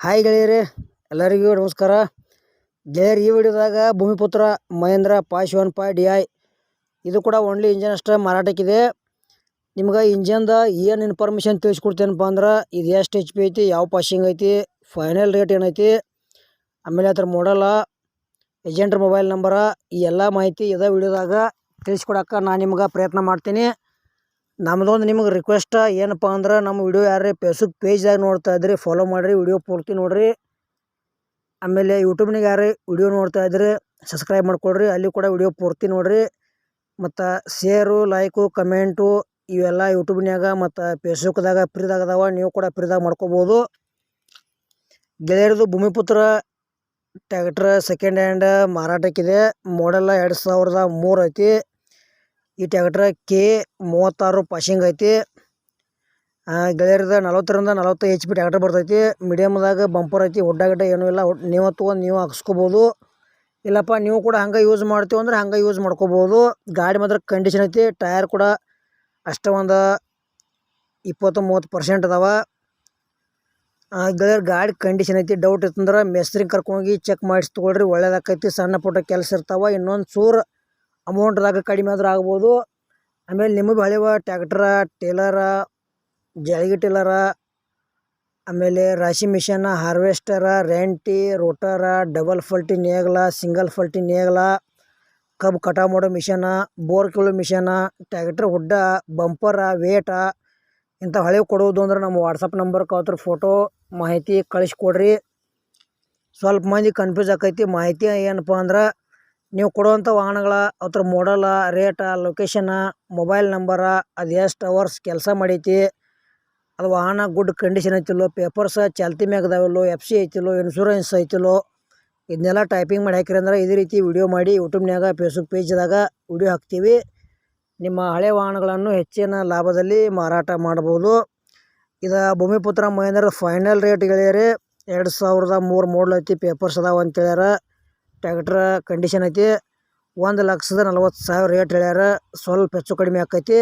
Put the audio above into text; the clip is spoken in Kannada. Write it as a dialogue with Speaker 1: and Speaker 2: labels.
Speaker 1: ಹಾಯ್ ಗೆಳೆಯರೇ, ಎಲ್ಲರಿಗೂ ನಮಸ್ಕಾರ. ಗೆಳೆಯರು, ಈ ವಿಡಿಯೋದಾಗ ಭೂಮಿಪುತ್ರ ಮಹೇಂದ್ರ ಪಾಶ್ 1.5 DI ಇದು ಕೂಡ ಓನ್ಲಿ ಇಂಜನ್ ಅಷ್ಟೇ ಮಾರಾಟಕ್ಕಿದೆ. ನಿಮ್ಗೆ ಇಂಜನ್ದ ಏನು ಇನ್ಫಾರ್ಮೇಷನ್ ತಿಳಿಸ್ಕೊಡ್ತೇನಪ್ಪ ಅಂದ್ರೆ, ಇದು ಎಷ್ಟು HP ಐತಿ, ಯಾವ ಪಾಶಿಂಗ್ ಐತಿ, ಫೈನಲ್ ರೇಟ್ ಏನೈತಿ, ಆಮೇಲೆ ಅದ್ರ ಮಾಡಲ, ಏಜೆಂಟ್ರ ಮೊಬೈಲ್ ನಂಬರ, ಈ ಎಲ್ಲ ಮಾಹಿತಿ ಇದೇ ವಿಡಿಯೋದಾಗ ತಿಳಿಸ್ಕೊಡಕ್ಕೆ ನಾನು ನಿಮ್ಗೆ ಪ್ರಯತ್ನ ಮಾಡ್ತೀನಿ. ನಮ್ಮದೊಂದು ನಿಮಗೆ ರಿಕ್ವೆಸ್ಟ್ ಏನಪ್ಪ ಅಂದ್ರೆ, ನಮ್ಮ ವಿಡಿಯೋ ಯಾರೇ ಫೇಸ್ಬುಕ್ ಪೇಜ್ದಾಗ ನೋಡ್ತಾ ಇದ್ರಿ ಫಾಲೋ ಮಾಡಿರಿ, ವಿಡಿಯೋ ಪೂರ್ತಿ ನೋಡಿರಿ. ಆಮೇಲೆ ಯೂಟ್ಯೂಬ್ನಾಗ ಯಾರೇ ವಿಡಿಯೋ ನೋಡ್ತಾ ಇದ್ರಿ ಸಬ್ಸ್ಕ್ರೈಬ್ ಮಾಡ್ಕೊಳ್ರಿ, ಅಲ್ಲಿ ಕೂಡ ವಿಡಿಯೋ ಪೂರ್ತಿ ನೋಡಿರಿ. ಮತ್ತು ಶೇರು, ಲೈಕು, ಕಮೆಂಟು ಇವೆಲ್ಲ ಯೂಟ್ಯೂಬ್ನಾಗ ಮತ್ತು ಫೇಸ್ಬುಕ್ದಾಗ ಫ್ರೀದಾಗ ಅದಾವ, ನೀವು ಕೂಡ ಫ್ರೀದಾಗ ಮಾಡ್ಕೋಬೋದು. ಗೆಳೆಯರದು ಭೂಮಿಪುತ್ರ ಟ್ಯಾಕ್ಟ್ರ್ ಸೆಕೆಂಡ್ ಹ್ಯಾಂಡ್ ಮಾರಾಟಕ್ಕಿದೆ. ಮಾಡೆಲ್ಲ 2003 ಐತಿ. ಈ ಟ್ಯಾಕ್ಟ್ರ K36 ಪಾಶಿಂಗ್ ಐತಿ. ಗೆಳೆಯರದ 40ರಿಂದ 45 HP ಟ್ಯಾಕ್ಟರ್ ಬರ್ತೈತಿ. ಮೀಡಿಯಮ್ದಾಗ ಬಂಪರ್ ಐತಿ, ಹುಡ್ಡಾಗಿಡ್ಡ ಏನೂ ಇಲ್ಲ. ನೀವು ತೊಗೊಂಡು ನೀವು ಹಾಕ್ಸ್ಕೊಬೋದು, ಇಲ್ಲಪ್ಪ ನೀವು ಕೂಡ ಹಂಗೆ ಯೂಸ್ ಮಾಡ್ತೀವಿ ಅಂದ್ರೆ ಹಂಗೆ ಯೂಸ್ ಮಾಡ್ಕೋಬೋದು. ಗಾಡಿ ಮಾತ್ರ ಕಂಡೀಷನ್ ಐತಿ. ಟಯರ್ ಕೂಡ ಅಷ್ಟೇ ಒಂದು 20-30% ಅದಾವ. ಗೆಳೆಯರು, ಗಾಡಿ ಕಂಡೀಷನ್ ಐತಿ. ಡೌಟ್ ಇತ್ತಂದ್ರೆ ಮೆಸ್ತ್ರಿಗೆ ಕರ್ಕೊಂಡೋಗಿ ಚೆಕ್ ಮಾಡಿಸಿ ತೊಗೊಳ್ರಿ, ಒಳ್ಳೇದಾಕೈತಿ. ಸಣ್ಣ ಪುಟ್ಟ ಕೆಲಸ ಇರ್ತಾವೆ, ಇನ್ನೊಂದು ಚೂರು ಅಮೌಂಟ್ದಾಗ ಕಡಿಮೆ ಆದ್ರೆ ಆಗ್ಬೋದು. ಆಮೇಲೆ ನಿಮಗೆ ಹಳೆವ ಟ್ಯಾಕ್ಟ್ರ, ಟೇಲರ, ಜಳಗಿ ಟೇಲರ, ಆಮೇಲೆ ರಾಶಿ ಮಿಷನ್, ಹಾರ್ವೆಸ್ಟರ, ರೆಂಟಿ, ರೋಟರ, ಡಬಲ್ ಫಲ್ಟಿ ನೇಗಲ, ಸಿಂಗಲ್ ಫಲ್ಟಿ ನೇಗಲ, ಕಬ್ಬು ಕಟಾವು ಮಾಡೋ ಮಿಷನ, ಬೋರ್ ಕೀಳೋ ಮಿಷನ, ಟ್ಯಾಕ್ಟ್ರ್ ಹುಡ್ಡ, ಬಂಪರ, ವೇಟ ಇಂಥ ಹಳೆವು ಕೊಡೋದು ಅಂದ್ರೆ ನಮ್ಮ ವಾಟ್ಸಪ್ ನಂಬರ್ಗೆ ಅವ್ರ ಫೋಟೋ ಮಾಹಿತಿ ಕಳಿಸ್ಕೊಡ್ರಿ. ಸ್ವಲ್ಪ ಮಂದಿ ಕನ್ಫ್ಯೂಸ್ ಆಕೈತಿ. ಮಾಹಿತಿ ಏನಪ್ಪ ಅಂದ್ರೆ, ನೀವು ಕೊಡುವಂಥ ವಾಹನಗಳ ಅದ್ರ ಮಾಡಲ, ರೇಟ, ಲೊಕೇಶನ, ಮೊಬೈಲ್ ನಂಬರ, ಅದು ಎಷ್ಟು ಅವರ್ಸ್ ಕೆಲಸ ಮಾಡೈತಿ, ಅದು ವಾಹನ ಗುಡ್ ಕಂಡೀಷನ್ ಐತಿಲ್ಲೋ, ಪೇಪರ್ಸ್ ಚಾಲ್ತಿ ಮ್ಯಾಗ ಅದಾವಿಲ್ಲೋ, FC ಐತಿಲ್ಲೋ, ಇನ್ಶೂರೆನ್ಸ್ ಐತಿಲ್ಲೋ, ಇದನ್ನೆಲ್ಲ ಟೈಪಿಂಗ್ ಮಾಡಿ ಹಾಕಿರಿ ಅಂದ್ರೆ ಇದೇ ರೀತಿ ವಿಡಿಯೋ ಮಾಡಿ ಯೂಟ್ಯೂಬ್ನಾಗ ಫೇಸ್ಬುಕ್ ಪೇಜ್ದಾಗ ವಿಡಿಯೋ ಹಾಕ್ತೀವಿ. ನಿಮ್ಮ ಹಳೆ ವಾಹನಗಳನ್ನು ಹೆಚ್ಚಿನ ಲಾಭದಲ್ಲಿ ಮಾರಾಟ ಮಾಡ್ಬೋದು. ಇದು ಭೂಮಿಪುತ್ರ ಮಹೇಂದ್ರ ಫೈನಲ್ ರೇಟ್ ಗೆಳೆಯರೇ 2003 ಮಾಡಲ್ ಐತಿ. ಪೇಪರ್ಸ್ ಅದಾವ ಅಂತ ಹೇಳ್ಯಾರ. ಟ್ಯಾಕ್ಟ್ರ ಕಂಡೀಷನ್ ಐತಿ. 1,40,40,000 ರೇಟ್ ಹೇಳ್ಯಾರ. ಸ್ವಲ್ಪ ಹೆಚ್ಚು ಕಡಿಮೆ ಆಕೈತಿ.